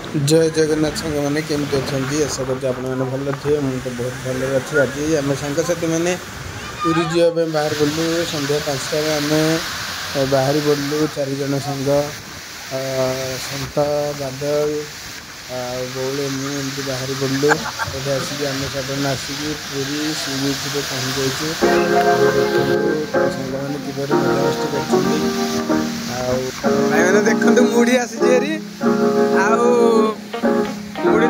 जय जगन्नाथ सांग मैंने केमती अच्छा आशा कर भल थे मुझे तो बहुत भल अच्छी आज आम सांगसाथी मैंने पूरी जावाई बाहर पड़लु सन्ध्या 5टार आम बाहरी पड़लु 4 जन सांग सन्त बादल बौल एमती बाहरी पड़लु ये आसिक आम सडन आसिक पूरी सी बीच पहुँच जाइए देखु सांग मैंने किपर मजामस्ती कर देखते मुड़ी आसी मुड़ी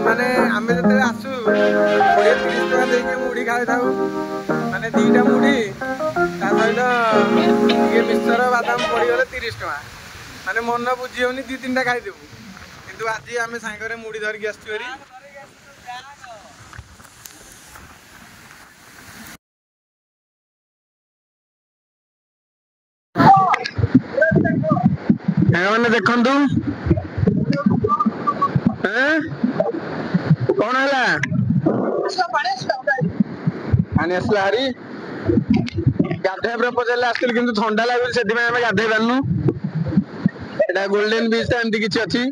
माने आम जो आसु 20-30 टका देके मुड़ी खाई था माने 2टा मुड़ी सहित ये मिक्सचर बादाम पड़गले 30 टका माने मन बुझी होनी 2-3टा खाईदेबू किंतु आज आम सांगरे मुड़ी धरिकी आसु मैंने देखु कौन है पानी आसला हारी गाधे पचारे आसती कि ठंडा लगुच से गाधे पारनु एटा गोल्डन बीच एमती किसी अच्छी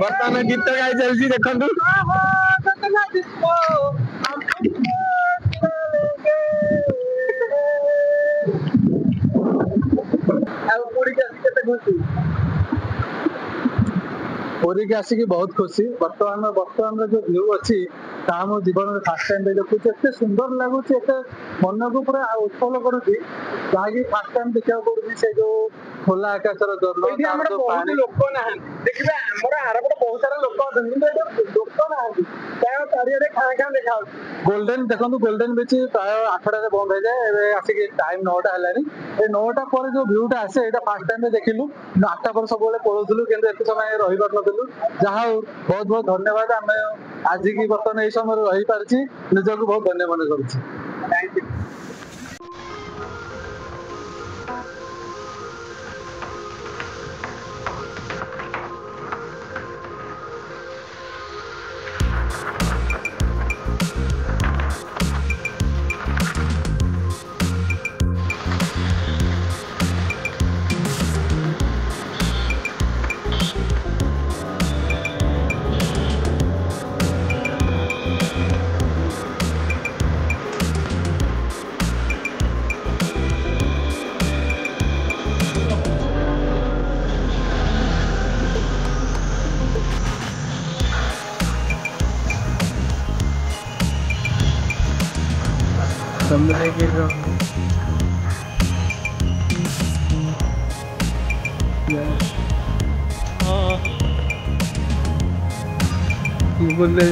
बर्तमान गीत गाई चलती देखु पुरी के आसिक बहुत खुशी बर्तमान जो व्यू अच्छी मो जीवन में फास्ट टाइम देखुचे एत सुंदर लगुच मन को पूरा उत्फल करुच्ची जहाँकि फास्ट टाइम देखा पड़ी से जो खोला आकाशर जल लोक ना देखिए आरपटे बहुत सारा लोक लोक ना चारिड़े खाँ खाँ देखा गोल्डेन देखो गोल्डेन बीच प्राय 8टार बंद हो जाए आसिक टाइम 9टा है 9टा पर जो भ्यूटा आसे ये फास्ट टाइम देखिलु 8टा पर सब पढ़ुलु कि समय रही पार्लु जहाँ बहुत बहुत धन्यवाद आम आज की बर्तमान यही समय रही पार्टी निजक बहुत धन्य मन कर समुद्र के बोलने